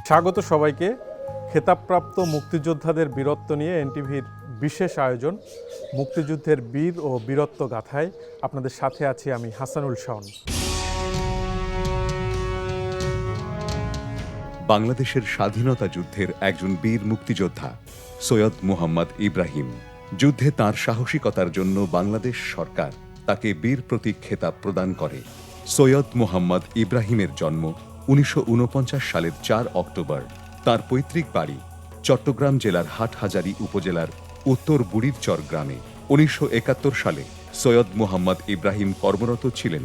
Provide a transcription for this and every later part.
স্বাগত সবাইকে। খেতাবপ্রাপ্ত মুক্তিযোদ্ধাদের বীরত্ব নিয়ে এনটিভির বিশেষ আয়োজন মুক্তিযুদ্ধের বীর ও বীরত্ব গাথায় আপনাদের সাথে আছি আমি হাসানুল শাওন। বাংলাদেশের স্বাধীনতা যুদ্ধের একজন বীর মুক্তিযোদ্ধা সৈয়দ মোহাম্মদ ইব্রাহিম। যুদ্ধে তার সাহসিকতার জন্য বাংলাদেশ সরকার তাকে বীর প্রতীক খেতাব প্রদান করে। সৈয়দ মোহাম্মদ ইব্রাহিমের জন্ম 1949 সালের 4 অক্টোবর। তার পৈতৃক বাড়ি চট্টগ্রাম জেলার হাটহাজারী উপজেলার উত্তর বুড়িরচর গ্রামে। 1971 সালে সৈয়দ মোহাম্মদ ইব্রাহিম কর্মরত ছিলেন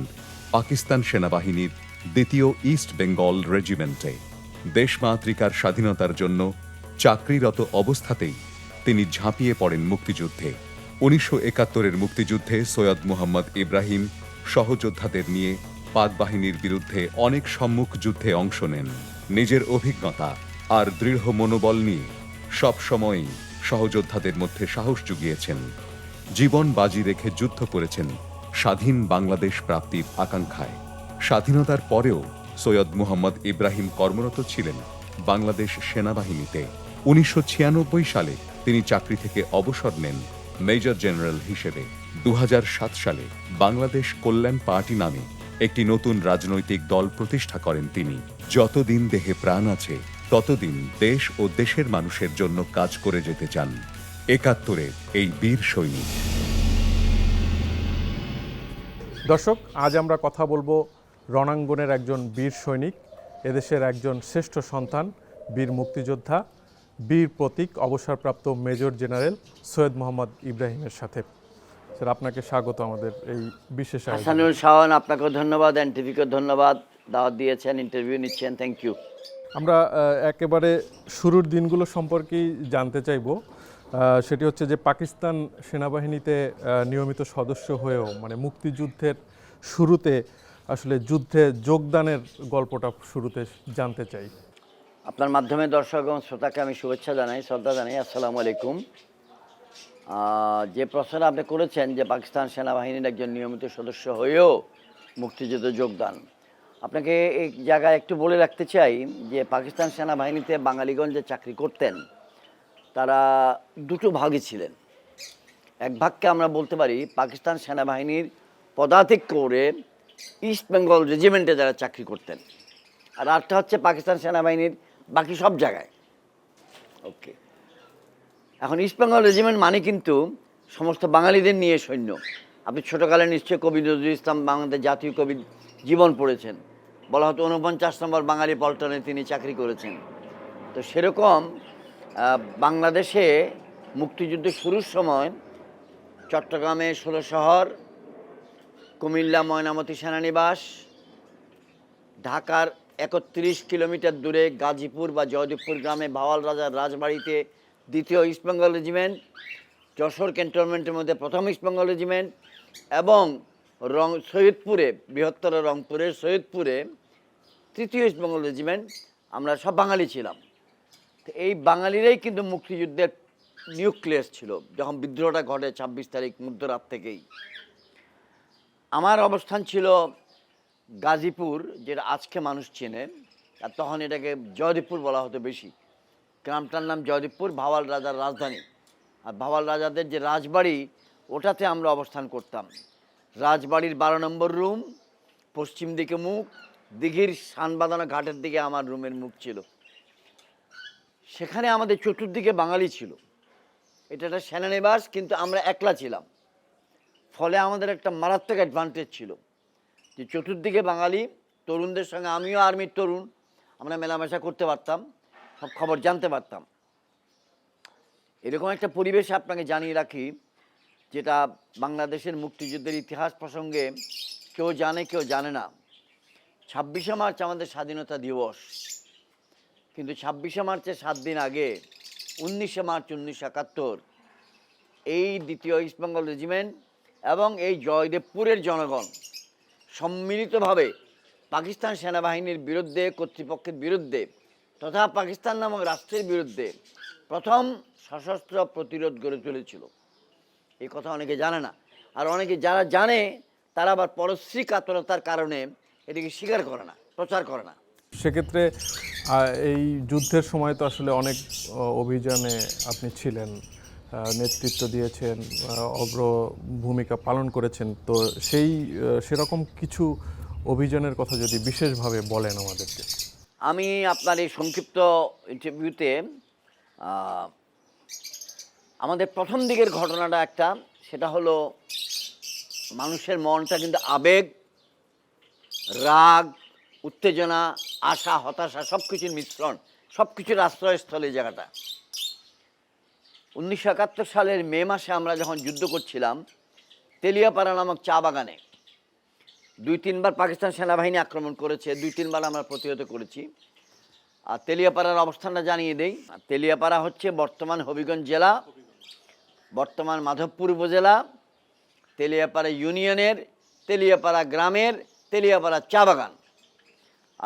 পাকিস্তান সেনাবাহিনীর 2য় ইস্ট বেঙ্গল রেজিমেন্টে। দেশমাতৃকার স্বাধীনতার জন্য চাকরিরত অবস্থাতেই তিনি ঝাঁপিয়ে পড়েন মুক্তিযুদ্ধে। 1971-এর মুক্তিযুদ্ধে সৈয়দ মোহাম্মদ ইব্রাহিম সহযোদ্ধাদের নিয়ে পাক বাহিনীর বিরুদ্ধে অনেক সম্মুখ যুদ্ধে অংশ নেন। নিজের অভিজ্ঞতা আর দৃঢ় মনোবল নিয়ে সবসময়ই সহযোদ্ধাদের মধ্যে সাহস জুগিয়েছেন। জীবন বাজি রেখে যুদ্ধ করেছেন স্বাধীন বাংলাদেশ প্রাপ্তির আকাঙ্ক্ষায়। স্বাধীনতার পরেও সৈয়দ মোহাম্মদ ইব্রাহিম কর্মরত ছিলেন বাংলাদেশ সেনাবাহিনীতে। 1996 সালে তিনি চাকরি থেকে অবসর নেন মেজর জেনারেল হিসেবে। 2007 সালে বাংলাদেশ কল্যাণ পার্টি নামে একটি নতুন রাজনৈতিক দল প্রতিষ্ঠা করেন তিনি। যতদিন দেহে প্রাণ আছে ততদিন দেশ ও দেশের মানুষের জন্য কাজ করে যেতে চান 71-এর এই বীর সৈনিক। দর্শক, আজ আমরা কথা বলবো রণাঙ্গনের একজন বীর সৈনিক, এদেশের একজন শ্রেষ্ঠ সন্তান, বীর মুক্তিযোদ্ধা, বীর প্রতীক অবসরপ্রাপ্ত মেজর জেনারেল সৈয়দ মোহাম্মদ ইব্রাহিমের সাথে। স্যার, আপনাকে স্বাগত আমাদের এই বিশেষ আয়োজনে। হাসানুল শাওন, আপনাকেও ধন্যবাদ, এনটিভিকে ধন্যবাদ, দাওয়াত দিয়েছেন, ইন্টারভিউ নিচ্ছেন, থ্যাংক ইউ। আমরা একেবারে শুরুর দিনগুলো সম্পর্কেই জানতে চাইব। সেটি হচ্ছে যে পাকিস্তান সেনাবাহিনীতে নিয়মিত সদস্য হয়েও মানে মুক্তিযুদ্ধের শুরুতে আসলে যুদ্ধে যোগদানের গল্পটা শুরুতে জানতে চাই। আপনার মাধ্যমে দর্শক এবং শ্রোতাকে আমি শুভেচ্ছা জানাই, শ্রদ্ধা জানাই, আসসালামু আলাইকুম। যে প্রশ্নটা আপনি করেছেন যে পাকিস্তান সেনাবাহিনীর একজন নিয়মিত সদস্য হয়েও মুক্তিযুদ্ধে যোগদান, আপনাকে এই জায়গায় একটু বলে রাখতে চাই যে পাকিস্তান সেনাবাহিনীতে বাঙালিগণ যে চাকরি করতেন তারা দুটো ভাগে ছিলেন। এক ভাগকে আমরা বলতে পারি পাকিস্তান সেনাবাহিনীর পদাতিক করে ইস্ট বেঙ্গল রেজিমেন্টে যারা চাকরি করতেন, আর আরেকটা হচ্ছে পাকিস্তান সেনাবাহিনীর বাকি সব জায়গায়। ওকে, এখন ইস্ট বেঙ্গল রেজিমেন্ট মানে কিন্তু সমস্ত বাঙালিদের নিয়ে সৈন্য। আপনি ছোটোকালে নিশ্চয়ই কবি নজরুল ইসলাম বাংলাদেশ জাতীয় কবি জীবন পড়েছেন, বলা হতো 49 নম্বর বাঙালি পল্টনে তিনি চাকরি করেছেন। তো সেরকম বাংলাদেশে মুক্তিযুদ্ধ শুরুর সময় চট্টগ্রামে 16 শহর, কুমিল্লা ময়নামতি সেনানিবাস, ঢাকার 31 কিলোমিটার দূরে গাজীপুর বা জয়দেবপুর গ্রামে ভাওয়াল রাজার রাজবাড়িতে 2য় ইস্ট বেঙ্গল রেজিমেন্ট, যশোর ক্যান্টনমেন্টের মধ্যে 1ম ইস্ট বেঙ্গল রেজিমেন্ট এবং সৈয়দপুরে, বৃহত্তর রংপুরের সৈয়দপুরে 3য় ইস্ট বেঙ্গল রেজিমেন্ট। আমরা সব বাঙালি ছিলাম। তো এই বাঙালিরাই কিন্তু মুক্তিযুদ্ধের নিউক্লিয়াস ছিল যখন বিদ্রোহটা ঘটে 26 তারিখ মধ্যরাত থেকেই। আমার অবস্থান ছিল গাজীপুর, যেটা আজকে মানুষ চেনে, আর তখন এটাকে জয়দেবপুর বলা হতো বেশি। গ্রামটার নাম জয়দেবপুর, ভাওয়াল রাজার রাজধানী। আর ভাওয়াল রাজাদের যে রাজবাড়ি, ওটাতে আমরা অবস্থান করতাম। রাজবাড়ির 12 নম্বর রুম, পশ্চিম দিকে মুখ, দিঘির সানবাঁধানো ঘাটের দিকে আমার রুমের মুখ ছিল। সেখানে আমাদের চতুর্দিকে বাঙালি ছিল। এটা একটা সেনানিবাস, কিন্তু আমরা একলা ছিলাম। ফলে আমাদের একটা মারাত্মক অ্যাডভান্টেজ ছিল যে চতুর্দিকে বাঙালি, তরুণদের সঙ্গে, আমিও আর্মির তরুণ, আমরা মেলামেশা করতে পারতাম, সব খবর জানতে পারতাম। এরকম একটা পরিবেশে আপনাকে জানিয়ে রাখি, যেটা বাংলাদেশের মুক্তিযুদ্ধের ইতিহাস প্রসঙ্গে কেউ জানে কেউ জানে না। 26শে মার্চ আমাদের স্বাধীনতা দিবস, কিন্তু 26শে মার্চের 7 দিন আগে 19শে মার্চ 1971 এই 2য় ইস্ট বেঙ্গল রেজিমেন্ট এবং এই জয়দেবপুরের জনগণ সম্মিলিতভাবে পাকিস্তান সেনাবাহিনীর বিরুদ্ধে, কর্তৃপক্ষের বিরুদ্ধে তথা পাকিস্তান নামক রাষ্ট্রের বিরুদ্ধে প্রথম সশস্ত্র প্রতিরোধ গড়ে তুলেছিল। এই কথা অনেকে জানে না, আর অনেকে যারা জানে তারা আবার পরশ্রী কাতরতার কারণে এটিকে স্বীকার করে না, প্রচার করে না। সেক্ষেত্রে এই যুদ্ধের সময় তো আসলে অনেক অভিযানে আপনি ছিলেন, নেতৃত্ব দিয়েছেন, অগ্র ভূমিকা পালন করেছেন। তো সেরকম কিছু অভিযানের কথা যদি বিশেষভাবে বলেন আমাদেরকে। আমি আপনার এই সংক্ষিপ্ত ইন্টারভিউতে আমাদের প্রথম দিকের ঘটনাটা একটা, সেটা হলো মানুষের মনটা কিন্তু আবেগ, রাগ, উত্তেজনা, আশা, হতাশা সব কিছুর মিশ্রণ, সব কিছুর আশ্রয়স্থল এই জায়গাটা। 1971 সালের মে মাসে আমরা যখন যুদ্ধ করছিলাম তেলিয়াপাড়া নামক চা বাগানে, 2-3 বার পাকিস্তান সেনাবাহিনী আক্রমণ করেছে, 2-3 বার আমরা প্রতিহত করেছি। আর তেলিয়াপাড়ার অবস্থানটা জানিয়ে দেই। তেলিয়াপাড়া হচ্ছে বর্তমান হবিগঞ্জ জেলা, বর্তমান মাধবপুর উপজেলা, তেলিয়াপাড়া ইউনিয়নের তেলিয়াপাড়া গ্রামের তেলিয়াপাড়া চা বাগান।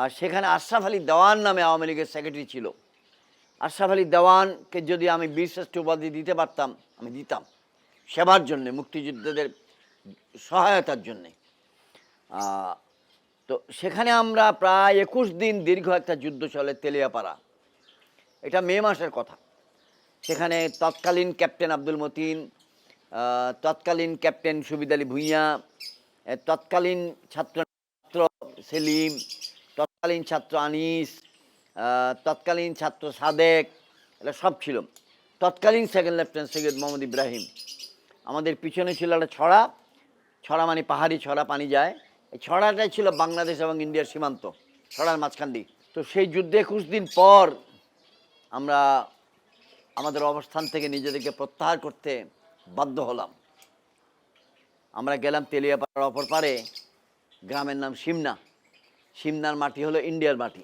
আর সেখানে আশরাফ আলী দেওয়ান নামে আওয়ামী লীগের সেক্রেটারি ছিল। আশরাফ আলী দেওয়ানকে যদি আমি বীরশ্রেষ্ঠ উপাধি দিতে পারতাম আমি দিতাম, সেবার জন্যে, মুক্তিযোদ্ধাদের সহায়তার জন্যে। তো সেখানে আমরা প্রায় 21 দিন দীর্ঘ একটা যুদ্ধ চলে তেলিয়াপাড়া, এটা মে মাসের কথা। সেখানে তৎকালীন ক্যাপ্টেন আব্দুল মতিন, তৎকালীন ক্যাপ্টেন সুবিদ আলী ভূঁইয়া, তৎকালীন ছাত্র সেলিম, তৎকালীন ছাত্র আনিস, তৎকালীন ছাত্র সাদেক, এটা সব ছিল। তৎকালীন সেকেন্ড লেফটেন্যান্ট সৈয়দ মোহাম্মদ ইব্রাহিম। আমাদের পিছনে ছিল একটা ছড়া, ছড়া মানে পাহাড়ি ছড়া, পানি যায়। এই ছড়াটাই ছিল বাংলাদেশ এবং ইন্ডিয়ার সীমান্ত, ছড়ার মাঝখান দিয়ে। তো সেই যুদ্ধে 21 দিন পর আমরা আমাদের অবস্থান থেকে নিজেদেরকে প্রত্যাহার করতে বাধ্য হলাম। আমরা গেলাম তেলিয়াপাড়ার অপর পারে, গ্রামের নাম সিমনা। সিমনার মাটি হলো ইন্ডিয়ার মাটি।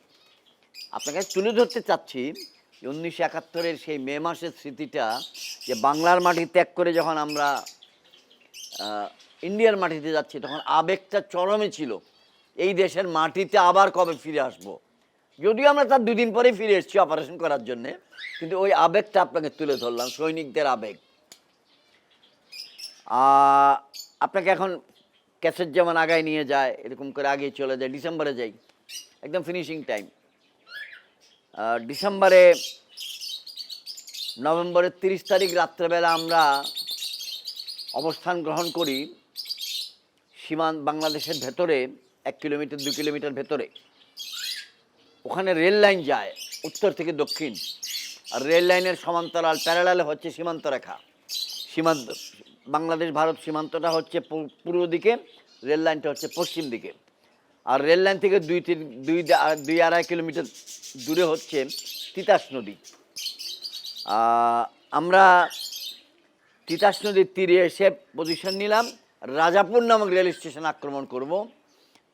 আপনাকে তুলে ধরতে চাচ্ছি 1971-এর সেই মে মাসের স্মৃতিটা, যে বাংলার মাটি ত্যাগ করে যখন আমরা ইন্ডিয়ার মাটিতে যাচ্ছি তখন আবেগটা চরমে ছিল। এই দেশের মাটিতে আবার কবে ফিরে আসব। যদিও আমরা তার 2 দিন পরেই ফিরে এসেছি অপারেশন করার জন্যে, কিন্তু ওই আবেগটা আপনাকে তুলে ধরলাম, সৈনিকদের আবেগ। আপনাকে এখন ক্যাসেট যেমন আগায় নিয়ে যায়, এরকম করে আগেই চলে যায়। ডিসেম্বরে যাই, একদম ফিনিশিং টাইম। ডিসেম্বরে, নভেম্বরের 30 তারিখ রাত্রেবেলা আমরা অবস্থান গ্রহণ করি বাংলাদেশের ভেতরে 1 কিলোমিটার 2 কিলোমিটার ভেতরে। ওখানে রেল লাইন যায় উত্তর থেকে দক্ষিণ, আর রেল লাইনের সমান্তরাল প্যারালালে হচ্ছে সীমান্ত রেখা। সীমান্ত, বাংলাদেশ ভারত সীমান্তটা হচ্ছে পূর্ব দিকে, রেল লাইনটা হচ্ছে পশ্চিম দিকে। আর রেল লাইন থেকে 2-2.5 কিলোমিটার দূরে হচ্ছে তিতাস নদী। আমরা তিতাস নদীর তীরে এসে পজিশন নিলাম। রাজাপুর নামক রেল স্টেশন আক্রমণ করব।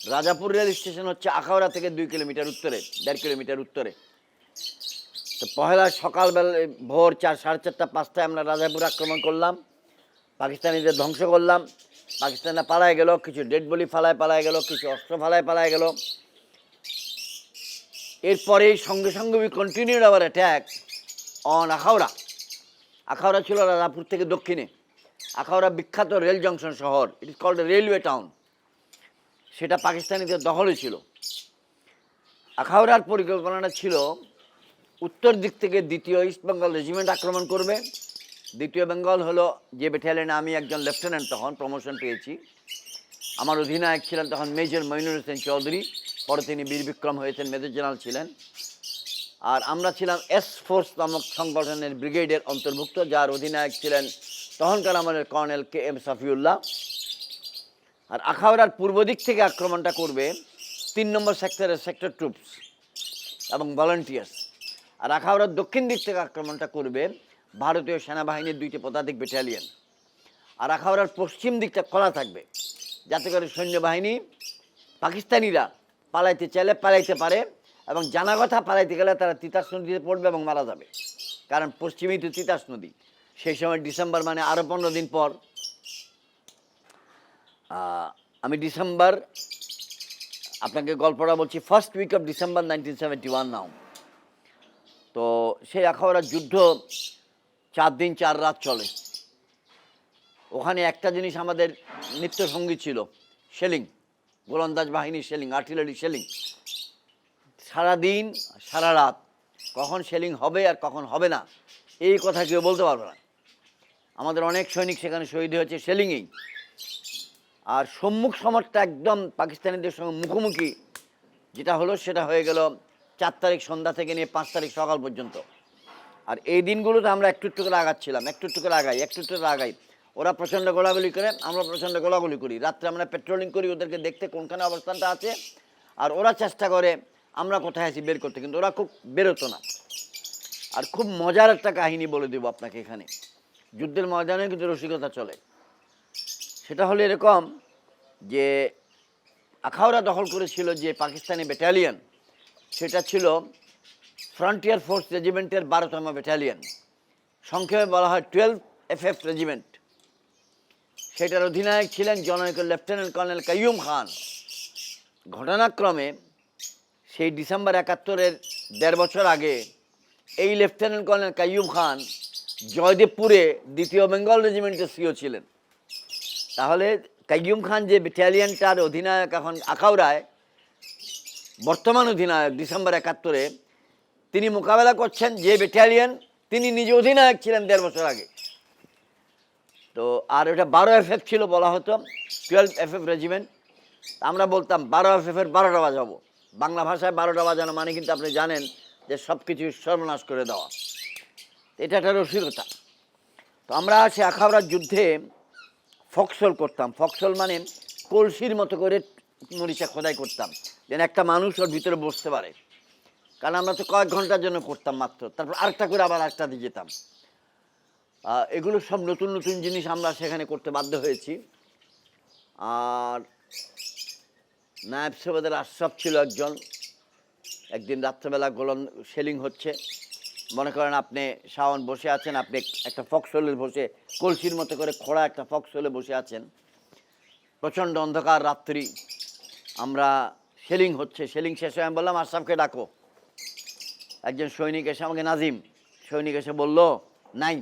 রাজাপুর রেল স্টেশন হচ্ছে আখাউড়া থেকে 2 কিলোমিটার উত্তরে, 1.5 কিলোমিটার উত্তরে। তো পহেলা সকালবেলা ভোর 4:30-5টায় আমরা রাজাপুর আক্রমণ করলাম, পাকিস্তানিদের ধ্বংস করলাম। পাকিস্তানিরা পালায় গেল, কিছু ডেড বডি পালায় গেল, কিছু অস্ত্র পালায় গেল। এরপরে সঙ্গে সঙ্গে we continued our attack on Akhaura. Akhaura ছিল রাজাপুর থেকে দক্ষিণে। আখাউড়া বিখ্যাত রেল জংশন শহর, it is called railway town. সেটা পাকিস্তানিদের দখলে ছিল। আখাউড়ার পরিকল্পনাটা ছিল উত্তর দিক থেকে 2য় ইস্ট বেঙ্গল রেজিমেন্ট আক্রমণ করবে। 2য় বেঙ্গল হলো যে ব্যাটালিয়নে আমি একজন লেফটেন্যান্ট, তখন প্রমোশন পেয়েছি। আমার অধিনায়ক ছিলেন তখন মেজর মইনুর হোসেন চৌধুরী, পরে তিনি বীর বিক্রম হয়েছেন, মেজর জেনারেল ছিলেন। আর আমরা ছিলাম এস ফোর্স নামক সংগঠনের ব্রিগেডের অন্তর্ভুক্ত, যার অধিনায়ক ছিলেন তখনকার আমাদের কর্নেল KM সাফিউল্লাহ। আর আখাউড়ার পূর্ব দিক থেকে আক্রমণটা করবে 3 নম্বর সেক্টরের সেক্টর ট্রুপস এবং ভলান্টিয়ার্স। আর আখাউড়ার দক্ষিণ দিক থেকে আক্রমণটা করবে ভারতীয় সেনাবাহিনীর 2টি পদাতিক ব্যাটালিয়ন। আর আখাউড়ার পশ্চিম দিকটা খোলা থাকবে, যাতে করে সৈন্যবাহিনী, পাকিস্তানিরা পালাইতে চাইলে পালাইতে পারে, এবং জানা কথা পালাইতে গেলে তারা তিতাস নদীতে পড়বে এবং মারা যাবে, কারণ পশ্চিমেই তো তিতাস নদী। সেই সময় ডিসেম্বর মানে আরও 15 দিন পর। আমি ডিসেম্বর, আপনাকে গল্পটা বলছি, ফার্স্ট উইক অফ ডিসেম্বর 1971 নাও। তো সেই আখাউড়ার যুদ্ধ 4 দিন 4 রাত চলে। ওখানে একটা জিনিস আমাদের নিত্য সঙ্গী ছিল, শেলিং, গোলন্দাজ বাহিনীর শেলিং, আর্টিলারি শেলিং। সারা দিন সারা রাত কখন শেলিং হবে আর কখন হবে না এই কথা কেউ বলতে পারবে না। আমাদের অনেক সৈনিক সেখানে শহীদ হয়েছে শেলিংয়েই। আর সম্মুখ সমরটা একদম পাকিস্তানিদের সঙ্গে মুখোমুখি যেটা হলো সেটা হয়ে গেল 4 তারিখ সন্ধ্যা থেকে নিয়ে 5 তারিখ সকাল পর্যন্ত। আর এই দিনগুলোতে আমরা একটু একটু করে আগাচ্ছিলাম, একটু একটু করে আগাই, একটু একটু করে আগাই। ওরা প্রচণ্ড গোলাগুলি করে, আমরা প্রচণ্ড গোলাগুলি করি। রাত্রে আমরা পেট্রোলিং করি ওদেরকে দেখতে কোনখানে অবস্থানটা আছে, আর ওরা চেষ্টা করে আমরা কোথায় আছি বের করতে, কিন্তু ওরা খুব বেরোতো না। আর খুব মজার একটা কাহিনী বলে দেবো আপনাকে এখানে, যুদ্ধের ময়দানে কিন্তু রসিকতা চলে। সেটা হলো এরকম যে আখাউড়া দখল করেছিল যে পাকিস্তানি ব্যাটালিয়ন, সেটা ছিল ফ্রন্টিয়ার ফোর্স রেজিমেন্টের 12তম ব্যাটালিয়ন, সংক্ষেপে বলা হয় 12 FF রেজিমেন্ট। সেটার অধিনায়ক ছিলেন জনৈক লেফটেন্যান্ট কর্নেল কাইয়ুম খান। ঘটনাক্রমে সেই ডিসেম্বর 71-এর 1.5 বছর আগে এই লেফটেন্যান্ট কর্নেল কাইয়ুম খান জয়দেবপুরে 2য় বেঙ্গল রেজিমেন্টের সিও ছিলেন। তাহলে কাইয়ুম খান যে ব্যাটালিয়নটার অধিনায়ক এখন আখাউড়ায়, বর্তমান অধিনায়ক ডিসেম্বর 71-এ, তিনি মোকাবেলা করছেন যে ব্যাটালিয়ন তিনি নিজে অধিনায়ক ছিলেন 1.5 বছর আগে। তো আর ওটা 12 FF ছিল, বলা হতো 12 FF রেজিমেন্ট। আমরা বলতাম 12 FF-এর 12টা বাজাবো। বাংলা ভাষায় 12টা বাজানো মানে কিন্তু আপনি জানেন যে সব কিছু সর্বনাশ করে দেওয়া। এটা একটা রসিকতা। তো আমরা সে আখাউড়ার যুদ্ধে ফক্সল করতাম। ফক্সল মানে কলসির মতো করে মরিচা খোদাই করতাম, যেন একটা মানুষ ওর ভিতরে বসতে পারে। কারণ আমরা তো কয়েক ঘন্টার জন্য করতাম মাত্র, তারপর আরেকটা করে আবার আরেকটা দিয়ে যেতাম। এগুলো সব নতুন নতুন জিনিস আমরা সেখানে করতে বাধ্য হয়েছি। আর নায়েব সৈয়দের আশরাফ ছিল একজন। একদিন রাত্রেবেলা গোলন শেলিং হচ্ছে, মনে করেন আপনি শাওন বসে আছেন, আপনি একটা ফক্সহোলে বসে কলসির মতো করে খোঁড়া একটা ফক্সহোলে বসে আছেন, প্রচণ্ড অন্ধকার রাত্রি, আমরা শেলিং হচ্ছে। শেলিং শেষ হয়ে আমি বললাম আশরাফকে ডাকো। একজন সৈনিক এসে আমাকে, নাজিম সৈনিক এসে বলল নাই।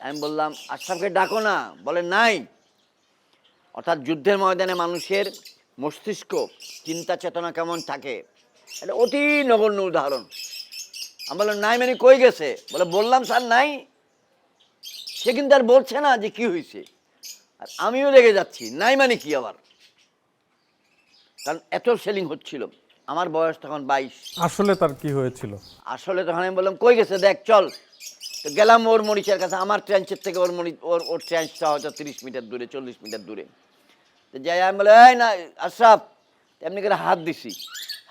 আমি বললাম আশরাফকে ডাকো না, বলে নাই। অর্থাৎ যুদ্ধের ময়দানে মানুষের মস্তিষ্ক চিন্তা চেতনা কেমন থাকে এটা অতি নগণ্য উদাহরণ। আমি বললাম নাই মানে কই গেছে, বলে বললাম স্যার নাই। সে কিন্তু আর বলছে না যে কি হয়েছে, আর আমিও রেগে যাচ্ছি, নাই মানে কি আবার, কারণ এত সেলিং হচ্ছিল। আমার বয়স তখন 22। আসলে তার কি হয়েছিল? আসলে তখন আমি বললাম কই গেছে দেখ চল। তো গেলাম ওর মরিচের কাছে, আমার ট্রেঞ্চের থেকে ওর ট্রেঞ্চটা হয়তো 30 মিটার দূরে, 40 মিটার দূরে। তো যাই আমি বলে এই না আশরাফ, এমনি করে হাত দিছি।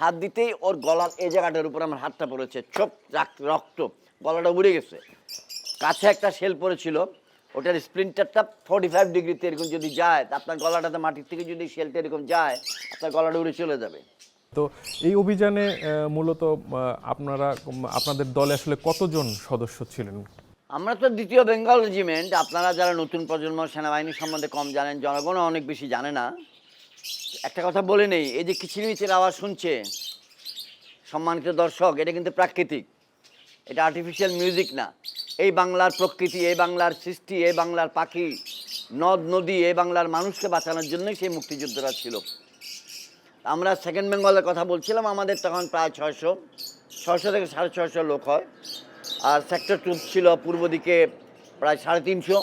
হাত দিতেই ওর গলার এই জায়গাটার উপর আমার হাতটা পড়েছে, চোখ রক্ত, গলাটা উড়ে গেছে। কাছে একটা শেল পড়েছিল, ওটার স্প্লিন্টারটা 45 ডিগ্রিতে এরকম যদি যায়, আপনার গলাটাতে মাটির থেকে যদি শেলটা এরকম যায়, আপনার গলাটা উড়ে চলে যাবে। তো এই অভিযানে মূলত আপনাদের দলে আসলে কতজন সদস্য ছিলেন? আমরা তো 2য় বেঙ্গল রেজিমেন্ট। আপনারা যারা নতুন প্রজন্ম সেনাবাহিনী সম্বন্ধে কম জানেন, জনগণও অনেক বেশি জানে না। একটা কথা বলে নেই, এই যে কিচিরমিচির আওয়াজ শুনছে সম্মানিত দর্শক, এটা কিন্তু প্রাকৃতিক, এটা আর্টিফিশিয়াল মিউজিক না। এই বাংলার প্রকৃতি, এই বাংলার সৃষ্টি, এই বাংলার পাখি, নদ নদী, এই বাংলার মানুষকে বাঁচানোর জন্যই সেই মুক্তিযুদ্ধরা ছিল। আমরা সেকেন্ড বেঙ্গলের কথা বলছিলাম, আমাদের তখন প্রায় 600 থেকে 650 লোক হয়। আর সেক্টর 2 ছিল পূর্ব দিকে প্রায় 350।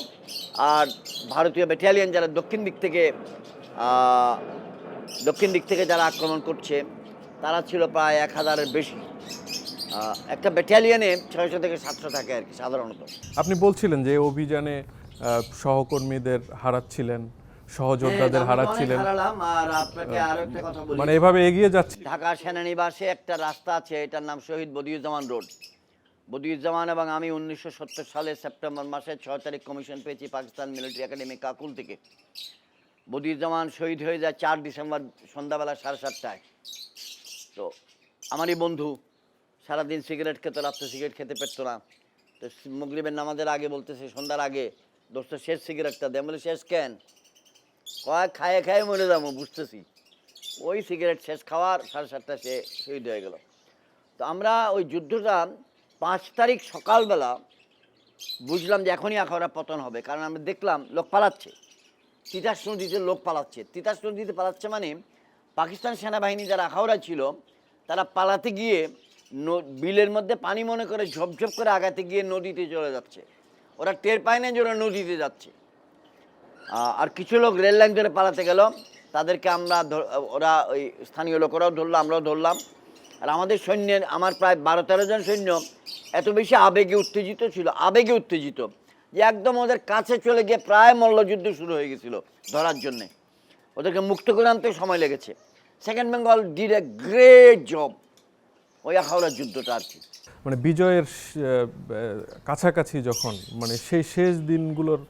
আর ভারতীয় ব্যাটালিয়ন যারা দক্ষিণ দিক থেকে যারা আক্রমণ করছে তারা ছিল প্রায় 1000-এর বেশি। একটা ব্যাটালিয়নে 600 থেকে 700 থাকে আর কি সাধারণত। আপনি বলছিলেন যে এই অভিযানে সহকর্মীদের হারাচ্ছিলেন, সহযোদ্ধাদের হারাচ্ছিলেন, আর আপনাকে আরো একটা কথা বলি, মানে এভাবে এগিয়ে যাচ্ছে। ঢাকা সেনানিবাসে একটা রাস্তা আছে, এটার নাম শহীদ বদিউজ্জামান রোড। বদিউজ্জামান এবং আমি 1970 সালের সেপ্টেম্বর মাসে 6 তারিখ কমিশন পেয়েছি পাকিস্তান মিলিটারি একাডেমি কাকুল থেকে। বদিউজ্জামান শহীদ হয়ে যায় 4 ডিসেম্বর সন্ধ্যাবেলা 7:30টায়। তো আমারই বন্ধু সারাদিন সিগারেট খেত, রাত্রে সিগারেট খেতে পারতো না। তো মাগরিবের নামাজের আগে বলতেছে, সন্ধ্যার আগে, দোস্ত শেষ সিগারেটটা দেয়। বলে শেষ কেন? কয়েক খায়ে মরে যাবো, বুঝতেছি। ওই সিগারেট শেষ খাওয়ার 7:30টায় সে শহীদ হয়ে গেল। তো আমরা ওই যুদ্ধটা 5 তারিখ সকালবেলা বুঝলাম যে এখনই আখাউড়া পতন হবে, কারণ আমরা দেখলাম লোক পালাচ্ছে, তিতাস নদীতে লোক পালাচ্ছে। তিতাস নদীতে পালাচ্ছে মানে পাকিস্তান সেনাবাহিনী যারা আখাউড়া ছিল তারা পালাতে গিয়ে বিলের মধ্যে পানি মনে করে ঝপঝপ করে আগাতে গিয়ে নদীতে চলে যাচ্ছে। ওরা টের পায় না যে ওরা নদীতে যাচ্ছে। আর কিছু লোক রেল লাইন ধরে পালাতে গেল, তাদেরকে আমরা ওরা ওই স্থানীয় লোকেরাও ধরলো, আমরাও ধরলাম। আর আমাদের সৈন্যের, আমার প্রায় 12-13 জন সৈন্য এত বেশি আবেগে উত্তেজিত ছিল, আবেগে উত্তেজিত যে একদম ওদের কাছে চলে গিয়ে প্রায় মল্লযুদ্ধ শুরু হয়ে গেছিলো ধরার জন্যে। ওদেরকে মুক্ত করে আনতে সময় লেগেছে। Second Bengal did a great job ওই আখাউড়ার যুদ্ধটা আর কি। মানে বিজয়ের কাছাকাছি যখন, মানে সেই শেষ দিনগুলোর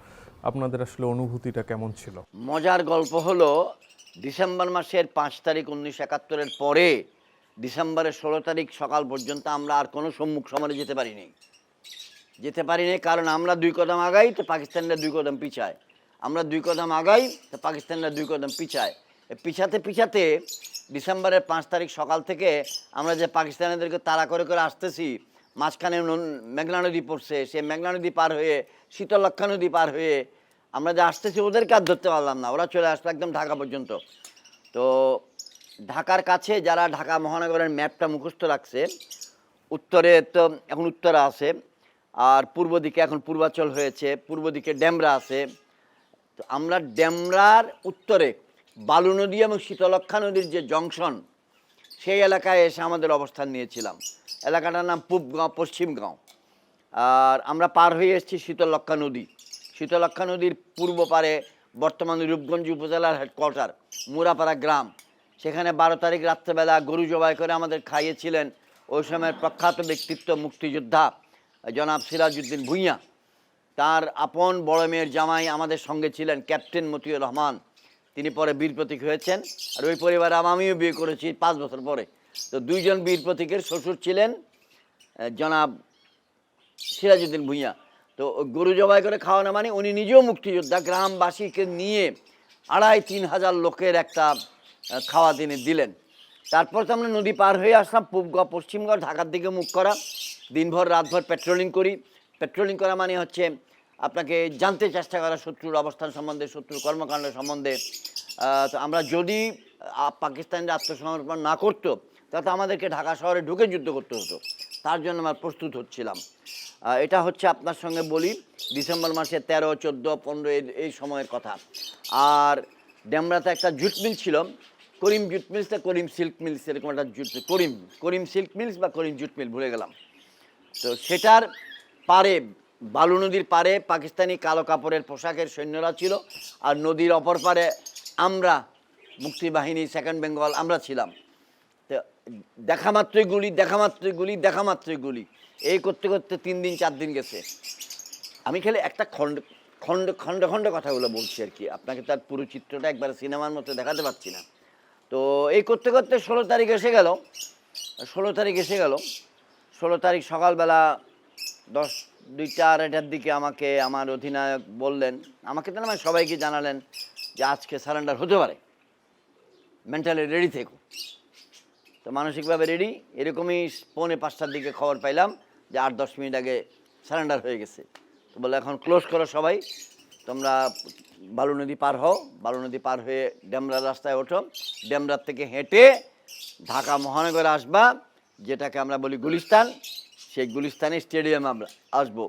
আপনাদের আসলে অনুভূতিটা কেমন ছিল? মজার গল্প হলো, ডিসেম্বর মাসের 5 তারিখ 1971-এর পরে ডিসেম্বরের 16 তারিখ সকাল পর্যন্ত আমরা আর কোনো সম্মুখ সমরে যেতে পারিনি। কারণ আমরা 2 কদম আগাই তো পাকিস্তানিরা 2 কদম পিছায়, আমরা 2 কদম আগাই তো পাকিস্তানিরা 2 কদম পিছায়। পিছাতে পিছাতে ডিসেম্বরের 5 তারিখ সকাল থেকে আমরা যে পাকিস্তানিদেরকে তাড়া করে করে আসতেছি, মাঝখানে মেঘনা নদী পড়ছে, সেই মেঘনা নদী পার হয়ে শীতলক্ষা নদী পার হয়ে আমরা যে আসতেছি, ওদেরকে আর ধরতে পারলাম না। ওরা চলে আসলো একদম ঢাকা পর্যন্ত। তো ঢাকার কাছে যারা ঢাকা মহানগরের ম্যাপটা মুখস্থ রাখছে, উত্তরে তো এখন উত্তরা আছে, আর পূর্ব দিকে এখন পূর্বাচল হয়েছে, পূর্ব দিকে ডেমরা আছে। তো আমরা ডেমরার উত্তরে বালু নদী এবং শীতলক্ষা নদীর যে জংশন, সেই এলাকায় এসে আমাদের অবস্থান নিয়েছিলাম। এলাকাটার নাম পূবগাঁও, পশ্চিমগাঁও। আর আমরা পার হয়ে এসেছি শীতলক্ষা নদী। শীতলক্ষা নদীর পূর্ব পারে বর্তমান রূপগঞ্জ উপজেলার হেডকোয়ার্টার মুরাপাড়া গ্রাম। সেখানে 12 তারিখ রাত্রেবেলা গরু জবাই করে আমাদের খাইয়েছিলেন ওই সময়ের প্রখ্যাত ব্যক্তিত্ব মুক্তিযোদ্ধা জনাব সিরাজউদ্দিন ভূঁইয়া। তার আপন বড় মেয়ের জামাই আমাদের সঙ্গে ছিলেন ক্যাপ্টেন মতিউর রহমান, তিনি পরে বীর প্রতীক হয়েছেন। আর ওই পরিবারে আমিও বিয়ে করেছি 5 বছর পরে। তো 2 জন বীর প্রতীকের শ্বশুর ছিলেন জনাব সিরাজউদ্দিন ভূঁইয়া। তো গরু জবাই করে খাওয়ানো মানে উনি নিজেও মুক্তিযোদ্ধা, গ্রামবাসীকে নিয়ে 2,500-3 হাজার লোকের একটা খাওয়া তিনি দিলেন। তারপর তো আমরা নদী পার হয়ে আসলাম পূবগাঁও, পশ্চিমগাঁও, ঢাকার দিকে মুখ করা। দিনভর রাতভর পেট্রোলিং করি। পেট্রোলিং করা মানে হচ্ছে আপনাকে জানতে চেষ্টা করা শত্রুর অবস্থান সম্বন্ধে, শত্রুর কর্মকাণ্ড সম্বন্ধে। তো আমরা যদি পাকিস্তানিরা আত্মসমর্পণ না করতো, তাতে আমাদেরকে ঢাকা শহরে ঢুকে যুদ্ধ করতে হতো। তার জন্য আমরা প্রস্তুত হচ্ছিলাম। এটা হচ্ছে আপনার সঙ্গে বলি ডিসেম্বর মাসে 13, 14, 15 এই সময়ের কথা। আর ডেমরাতে একটা জুট মিল ছিল, করিম জুট মিলস, করিম সিল্ক মিলস, এরকম একটা জুট, করিম সিল্ক মিলস বা করিম জুট মিল, ভুলে গেলাম। তো সেটার পারে, বালু নদীর পারে পাকিস্তানি কালো কাপড়ের পোশাকের সৈন্যরা ছিল, আর নদীর অপর পারে আমরা মুক্তিবাহিনী সেকেন্ড বেঙ্গল আমরা ছিলাম। তো দেখা মাত্রই গুলি, দেখা মাত্রই গুলি, দেখা মাত্রই গুলি, এই করতে করতে 3 দিন 4 দিন গেছে। আমি খালি একটা খণ্ড খণ্ড খণ্ড খণ্ড কথাগুলো বলছি আর কি, আপনাকে তার পুরো চিত্রটা একবার সিনেমার মতো দেখাতে পারছি না। তো এই করতে করতে 16 তারিখ এসে গেল। 16 তারিখ সকালবেলা 2টা-2:30টার দিকে আমাকে আমার অধিনায়ক বললেন, আমাকে তো না সবাইকে জানালেন যে আজকে সারেন্ডার হতে পারে, মেন্টালি রেডি থেকো। তো মানসিকভাবে রেডি। এরকমই 4:45টার দিকে খবর পাইলাম যে 8-10 মিনিট আগে সারেন্ডার হয়ে গেছে। তো বলে এখন ক্লোজ করো সবাই, তোমরা বালু নদী পার হও, বালু নদী পার হয়ে ডেমরার রাস্তায় ওঠো, ডেমরার থেকে হেঁটে ঢাকা মহানগরে আসবা, যেটাকে আমরা বলি গুলিস্তান, সেই গুলিস্তানে স্টেডিয়ামে আমরা আসবো।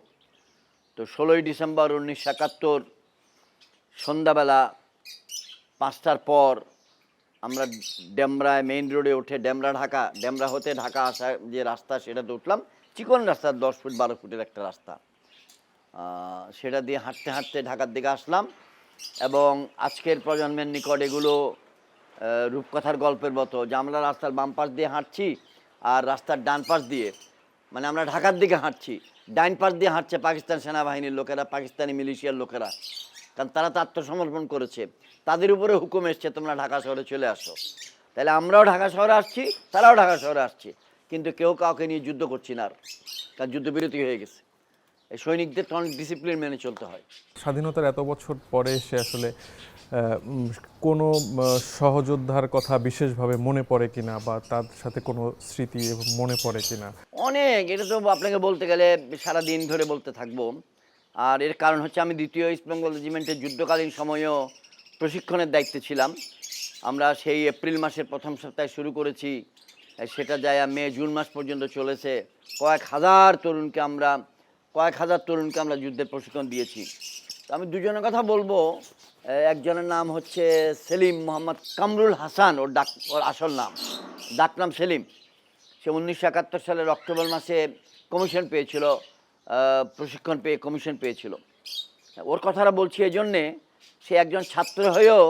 তো 16ই ডিসেম্বর 1971 সন্ধ্যাবেলা 5টার পর আমরা ডেমরায় মেইন রোডে উঠে ডেমরা হতে ঢাকা আসা যে রাস্তা, সেটাতে উঠলাম। চিকন রাস্তা, 10 ফুট 12 ফুটের একটা রাস্তা। সেটা দিয়ে হাঁটতে হাঁটতে ঢাকার দিকে আসলাম। এবং আজকের প্রজন্মের নিকট এগুলো রূপকথার গল্পের মতো যে আমরা রাস্তার বাম পাশ দিয়ে হাঁটছি, আর রাস্তার ডান পাশ দিয়ে, মানে আমরা ঢাকার দিকে হাঁটছি, ডাইন পাশ দিয়ে হাঁটছে পাকিস্তান সেনাবাহিনীর লোকেরা, পাকিস্তানি মিলিশিয়ার লোকেরা, কারণ তারা তো আত্মসমর্পণ করেছে। তাদের উপরে হুকুম এসছে তোমরা ঢাকা শহরে চলে আসো। তাহলে আমরাও ঢাকা শহরে আসছি, তারাও ঢাকা শহরে আসছে, কিন্তু কেউ কাউকে নিয়ে যুদ্ধ করছি না আর, কারণ যুদ্ধবিরতি হয়ে গেছে। এই সৈনিকদের তো অনেক ডিসিপ্লিন মেনে চলতে হয়। স্বাধীনতার এত বছর পরে এসে আসলে কোনো সহযোদ্ধার কথা বিশেষভাবে মনে পড়ে কিনা, বা তার সাথে কোনো স্মৃতি মনে পড়ে কিনা? অনেক, এটা তো আপনাকে বলতে গেলে সারা দিন ধরে বলতে থাকবো। আর এর কারণ হচ্ছে আমি 2য় ইস্ট বেঙ্গল রেজিমেন্টের যুদ্ধকালীন সময়েও প্রশিক্ষণের দায়িত্বে ছিলাম। আমরা সেই এপ্রিল মাসের প্রথম সপ্তাহে শুরু করেছি, সেটা যায় মে জুন মাস পর্যন্ত চলেছে। কয়েক হাজার তরুণকে আমরা যুদ্ধের প্রশিক্ষণ দিয়েছি। তো আমি দুজনের কথা বলবো। একজনের নাম হচ্ছে সেলিম মোহাম্মদ কামরুল হাসান, ওর আসল নাম, ডাকনাম সেলিম। সে 1971 সালের অক্টোবর মাসে কমিশন পেয়েছিল, প্রশিক্ষণ পেয়ে কমিশন পেয়েছিল। ওর কথাটা বলছি এই জন্যে, সে একজন ছাত্র হয়েও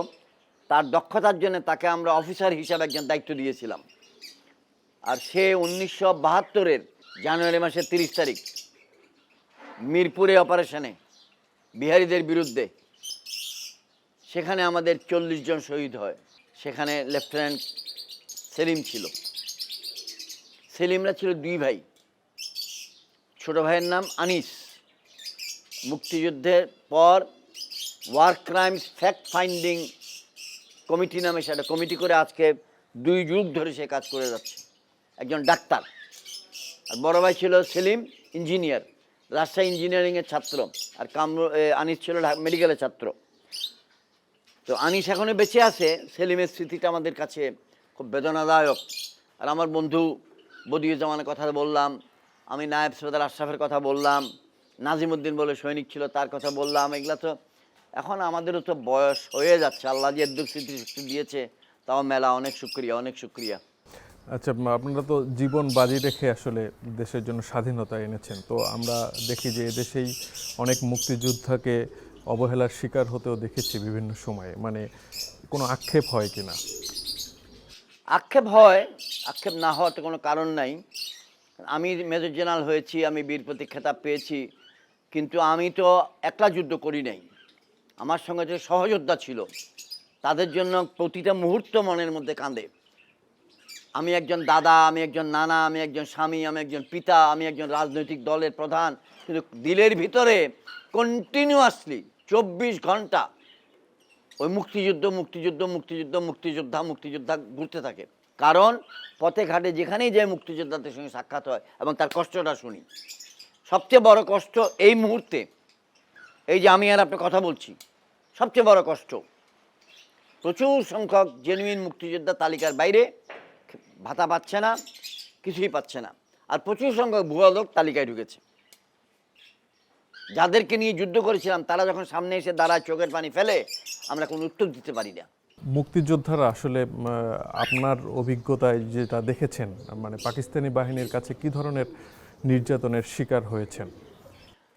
তার দক্ষতার জন্য তাকে আমরা অফিসার হিসাবে একজন দায়িত্ব দিয়েছিলাম। আর সে 1972-এর জানুয়ারি মাসের 30 তারিখ মিরপুরে অপারেশনে বিহারীদের বিরুদ্ধে, সেখানে আমাদের 40 জন শহীদ হয়। সেখানে লেফটেন্যান্ট সেলিম ছিল। সেলিমরা ছিল 2 ভাই। ছোট ভাইয়ের নাম আনিস। মুক্তিযুদ্ধের পর war crimes fact finding committee নামে সেটা কমিটি করে আজকে 2 যুগ ধরে সে কাজ করে যাচ্ছে, একজন ডাক্তার। আর বড় ভাই ছিল সেলিম, ইঞ্জিনিয়ার, রাজশাহী ইঞ্জিনিয়ারিংয়ের ছাত্র। আর আনিস ছিল মেডিকেলের ছাত্র। তো আনিস এখনও বেঁচে আছে। সেলিমের স্মৃতিটা আমাদের কাছে খুব বেদনাদায়ক। আর আমার বন্ধু বদিউজ্জামানের কথা বললাম, আমি নায়েব সরদার আশরাফের কথা বললাম, নাজিমুদ্দিন বলে সৈনিক ছিল তার কথা বললাম। এগুলা তো এখন আমাদেরও তো বয়স হয়ে যাচ্ছে। আল্লাহ যে দুঃখ স্মৃতি দিয়েছে তাও মেলা, অনেক শুকরিয়া, অনেক শুকরিয়া। আচ্ছা, আপনারা তো জীবন বাজি রেখে আসলে দেশের জন্য স্বাধীনতা এনেছেন। তো আমরা দেখি যে এদেশেই অনেক মুক্তিযোদ্ধাকে অবহেলার শিকার হতেও দেখেছি বিভিন্ন সময়ে। মানে কোনো আক্ষেপ হয় কিনা? আক্ষেপ হয়, আক্ষেপ না হওয়ার তো কোনো কারণ নাই। আমি মেজর জেনারেল হয়েছি, আমি বীর প্রতীক খেতাব পেয়েছি, কিন্তু আমি তো একলা যুদ্ধ করি নাই। আমার সঙ্গে যে সহযোদ্ধা ছিল তাদের জন্য প্রতিটা মুহূর্ত মনের মধ্যে কাঁদে। আমি একজন দাদা, আমি একজন নানা, আমি একজন স্বামী, আমি একজন পিতা, আমি একজন রাজনৈতিক দলের প্রধান, কিন্তু দিলের ভিতরে কন্টিনিউয়াসলি 24 ঘন্টা ওই মুক্তিযুদ্ধ মুক্তিযুদ্ধ মুক্তিযুদ্ধ মুক্তিযোদ্ধা মুক্তিযোদ্ধা ঘুরতে থাকে। কারণ পথে ঘাটে যেখানেই যে মুক্তিযোদ্ধাদের সঙ্গে সাক্ষাৎ হয় এবং তার কষ্টটা শুনি। সবচেয়ে বড় কষ্ট এই মুহূর্তে, এই যে আমি আর আপনি কথা বলছি, সবচেয়ে বড় কষ্ট প্রচুর সংখ্যক জেনুইন মুক্তিযোদ্ধা তালিকার বাইরে, ভাতা পাচ্ছে না, কিছুই পাচ্ছে না। আর প্রচুর সংখ্যক ভুয়া লোক তালিকায় ঢুকেছে। যাদেরকে নিয়ে যুদ্ধ করেছিলাম তারা যখন সামনে এসে দাঁড়ায়, চোখের পানি ফেলে, আমরা কোনো উত্তর দিতে পারি না। মুক্তিযোদ্ধারা আসলে আপনার অভিজ্ঞতায় যেটা দেখেছেন, মানে পাকিস্তানি বাহিনীর কাছে কি ধরনের নির্যাতনের শিকার হয়েছেন?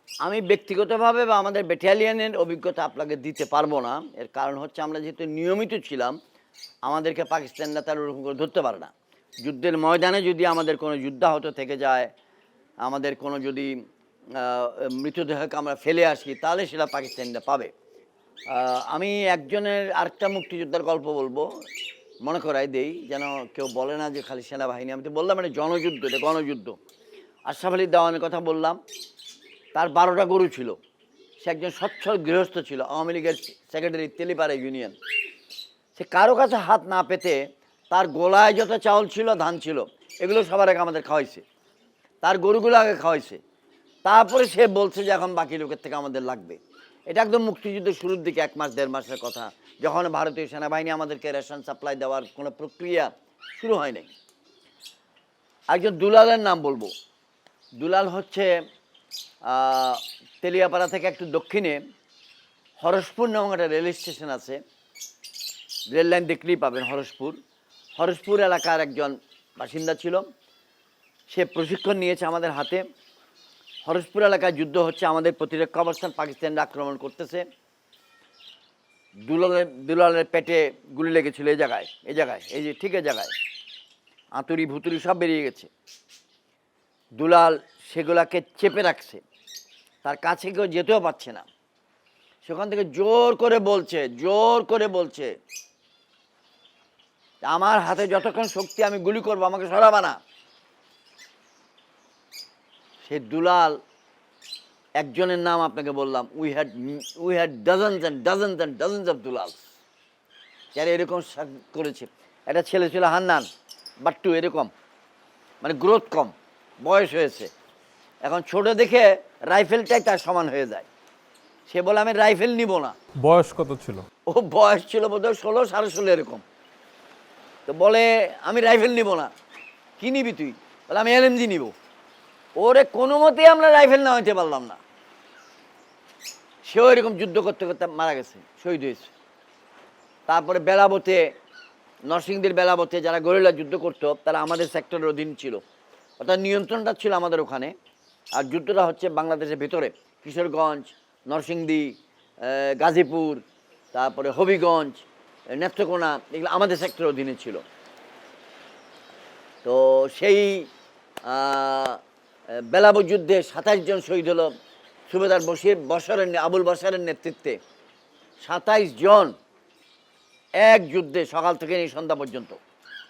আমি ব্যক্তিগতভাবে বা আমাদের ব্যাটালিয়নের অভিজ্ঞতা আপনাকে দিতে পারবো না। এর কারণ হচ্ছে আমরা যেহেতু নিয়মিত ছিলাম, আমাদেরকে পাকিস্তানরা তার ওরকম করে ধরতে পারে না। যুদ্ধের ময়দানে যদি আমাদের কোনো যুদ্ধাহত থেকে যায়, আমাদের কোনো যদি মৃতদেহকে আমরা ফেলে আসি, তাহলে সেটা পাকিস্তানিরা পাবে। আমি একজনের আরেকটা মুক্তিযোদ্ধার গল্প বলবো, মনে করাই দেই, যেন কেউ বলে না যে খালি সেনাবাহিনী। আমি তো বললাম মানে জনযুদ্ধ, এটা গণযুদ্ধ। আশরাফ আলী দেওয়ানের কথা বললাম। তার 12টা গরু ছিল। সে একজন সচ্ছল গৃহস্থ ছিল, আওয়ামী লীগের সেক্রেটারি, তেলিপাড়া ইউনিয়ন। সে কারো কাছে হাত না পেতে তার গোলায় যত চাউল ছিল, ধান ছিল, এগুলো সবার আগে আমাদের খাওয়াইছে। তার গরুগুলো আগে খাওয়াইছে। তারপরে সে বলছে যে এখন বাকি লোকের থেকে আমাদের লাগবে। এটা একদম মুক্তিযুদ্ধের শুরুর দিকে 1 মাস 1.5 মাসের কথা, যখন ভারতীয় সেনাবাহিনী আমাদেরকে রেশন সাপ্লাই দেওয়ার কোনো প্রক্রিয়া শুরু হয় নাই। একজন দুলালের নাম বলবো। দুলাল হচ্ছে তেলিয়াপাড়া থেকে একটু দক্ষিণে হরসপুর নামক একটা রেল স্টেশন আছে, রেল লাইন দেখলেই পাবেন। হরসপুর এলাকার একজন বাসিন্দা ছিল। সে প্রশিক্ষণ নিয়েছে আমাদের হাতে। হরসপুর এলাকায় যুদ্ধ হচ্ছে, আমাদের প্রতিরক্ষা অবস্থান পাকিস্তানরা আক্রমণ করতেছে। দুলালের পেটে গুলি লেগেছিল এই জায়গায়, এই যে ঠিক এই জায়গায়, আঁতুরি ভুতুরি সব বেরিয়ে গেছে। দুলাল সেগুলাকে চেপে রাখছে, তার কাছে কেউ যেতেও পারছে না। সেখান থেকে জোর করে বলছে আমার হাতে যতক্ষণ শক্তি আমি গুলি করবো, আমাকে সরাবা না। সে দুলাল একজনের নাম আপনাকে বললাম, we had dozens and dozens and dozens of Dulal, যারা এরকম করেছে। একটা ছেলে ছিল হান্নান, বাট্টু, এরকম, মানে গ্রোথ কম, বয়স হয়েছে, এখন ছোট দেখে রাইফেলটাই তার সমান হয়ে যায়। সে বলে আমি রাইফেল নিব না। বয়স কত ছিল? ও বয়স ছিল বোধহয় 16, 16.5 এরকম। তো বলে আমি রাইফেল নিব না। কি নিবি তুই? বলে আমি এলএমজি নিব। ওরে কোনো মতেই আমরা রাইফেল না হইতে পারলাম না। সেও এরকম যুদ্ধ করতে করতে মারা গেছে, শহীদ হয়েছে। তারপরে বেলাবতে, নরসিংদীর বেলাবতে যারা গরিলা যুদ্ধ করতো তারা আমাদের সেক্টরের অধীন ছিল, অর্থাৎ নিয়ন্ত্রণটা ছিল আমাদের ওখানে। আর যুদ্ধটা হচ্ছে বাংলাদেশের ভেতরে, কিশোরগঞ্জ, নরসিংদী, গাজীপুর, তারপরে হবিগঞ্জ, নেত্রকোনা, এগুলো আমাদের সেক্টরের অধীনে ছিল। তো সেই বেলাব যুদ্ধে 27 জন শহীদ হলো সুবেদার আবুল বশরের নেতৃত্বে। 27 জন এক যুদ্ধে, সকাল থেকে নিয়ে সন্ধ্যা পর্যন্ত।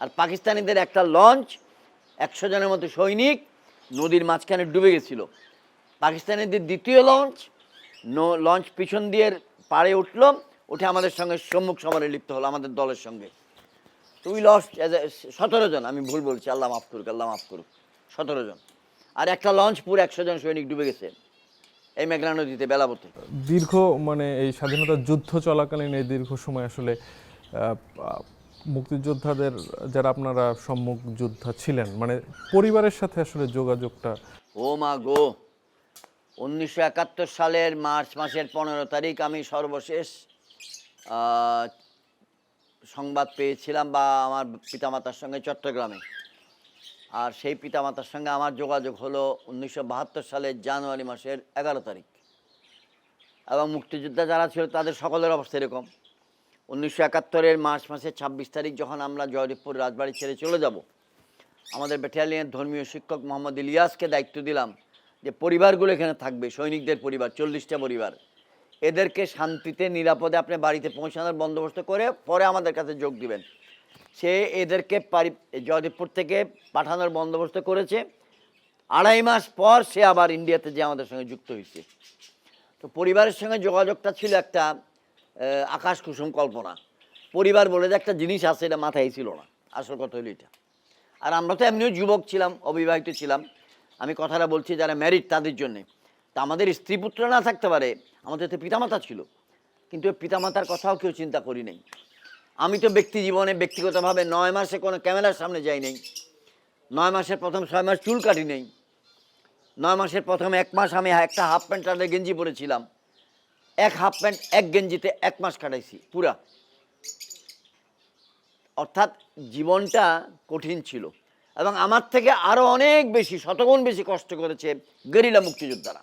আর পাকিস্তানিদের একটা লঞ্চ 100 জনের মতো সৈনিক নদীর মাঝখানে ডুবে গেছিল। পাকিস্তানিদের দ্বিতীয় লঞ্চ পিছন দিয়ে পাড়ে উঠলো, উঠে আমাদের সঙ্গে সম্মুখ সমরে লিপ্ত হলো, আমাদের দলের সঙ্গে। তো উই লস্ট 17 জন, আমি ভুল বলছি, আল্লাহ মাফ করুক, আল্লাহ মাফ করুক, 17 জন। আর একটা লঞ্চ পুরো 100 জন সৈনিক ডুবে গেছে এই মেঘনা নদীতে বেলাবতে। দীর্ঘ মানে এই স্বাধীনতা যুদ্ধ চলাকালীন এই দীর্ঘ সময় আসলে মুক্তিযোদ্ধাদের যারা আপনারা সম্মুখ যোদ্ধা ছিলেন, মানে পরিবারের সাথে আসলে যোগাযোগটা। ও মা গো, 1971 সালের মার্চ মাসের 15 তারিখ আমি সর্বশেষ সংবাদ পেয়েছিলাম বা আমার পিতামাতার সঙ্গে চট্টগ্রামে। আর সেই পিতামাতার সঙ্গে আমার যোগাযোগ হলো 1972 সালের জানুয়ারি মাসের 11 তারিখ। এবং মুক্তিযোদ্ধা যারা ছিল তাদের সকলের অবস্থা এরকম। 1971-এর মার্চ মাসের 26 তারিখ যখন আমরা জয়দেবপুর রাজবাড়ি ছেড়ে চলে যাব, আমাদের ব্যাটালিয়নের ধর্মীয় শিক্ষক মোহাম্মদ ইলিয়াসকে দায়িত্ব দিলাম যে পরিবারগুলো এখানে থাকবে, সৈনিকদের পরিবার, 40টা পরিবার, এদেরকে শান্তিতে নিরাপদে আপনি বাড়িতে পৌঁছানোর বন্দোবস্ত করে পরে আমাদের কাছে যোগ দিবেন। সে এদেরকে জয়দেবপুর থেকে পাঠানোর বন্দোবস্ত করেছে। 2.5 মাস পর সে আবার ইন্ডিয়াতে যে আমাদের সঙ্গে যুক্ত হয়েছে। তো পরিবারের সঙ্গে যোগাযোগটা ছিল একটা আকাশ কুসুম কল্পনা। পরিবার বলে যে একটা জিনিস আছে এটা মাথায় ছিল না, আসল কথা হলো এটা। আর আমরা তো এমনিও যুবক ছিলাম, অবিবাহিত ছিলাম। আমি কথাটা বলছি যারা ম্যারিড তাদের জন্যে। তা আমাদের স্ত্রী পুত্র না থাকতে পারে, আমাদের তো পিতামাতা ছিল, কিন্তু পিতামাতার কথাও কেউ চিন্তা করি নাই। আমি তো ব্যক্তিগতভাবে 9 মাসে কোনো ক্যামেরার সামনে যাই নাই। 9 মাসের প্রথম 6 মাস চুল কাটি নেই। 9 মাসের প্রথম 1 মাস আমি একটা হাফ প্যান্ট আর গেঞ্জি পরেছিলাম। এক হাফ প্যান্ট এক গেঞ্জিতে 1 মাস কাটাইছি পুরা। অর্থাৎ জীবনটা কঠিন ছিল এবং আমার থেকে আরও অনেক বেশি, শতগুণ বেশি কষ্ট করেছে গেরিলা মুক্তিযোদ্ধারা।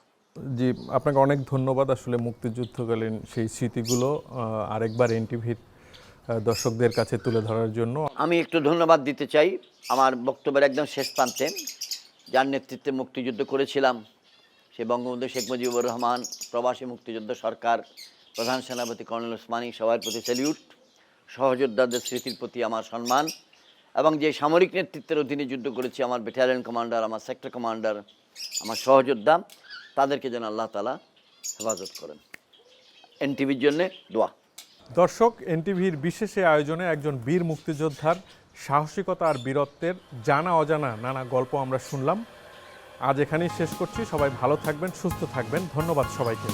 জি, আপনাকে অনেক ধন্যবাদ আসলে মুক্তিযুদ্ধকালীন সেই স্মৃতিগুলো আরেকবার এনটিভির দর্শকদের কাছে তুলে ধরার জন্য। আমি একটু ধন্যবাদ দিতে চাই আমার বক্তব্যের একদম শেষ প্রান্তে যার নেতৃত্বে মুক্তিযুদ্ধ করেছিলাম, সে বঙ্গবন্ধু শেখ মুজিবুর রহমান, প্রবাসী মুক্তিযোদ্ধা সরকার, প্রধান সেনাপতি কর্নেল ওসমানী, সবার প্রতি স্যালিউট, সহযোদ্ধাদের স্মৃতির প্রতি আমার সম্মান, এবং যে সামরিক নেতৃত্বের অধীনে যুদ্ধ করেছি আমার ব্যাটালিয়ন কমান্ডার, আমার সেক্টর কমান্ডার, আমার সহযোদ্ধা, তাদেরকে যেন আল্লাহ তাআলা হেফাজত করেন। এনটিভির জন্যে দোয়া। দর্শক, এনটিভির বিশেষ এই আয়োজনে একজন বীর মুক্তিযোদ্ধার সাহসিকতা আর বীরত্বের জানা অজানা নানা গল্প আমরা শুনলাম। আজ এখানেই শেষ করছি। সবাই ভালো থাকবেন, সুস্থ থাকবেন। ধন্যবাদ সবাইকে।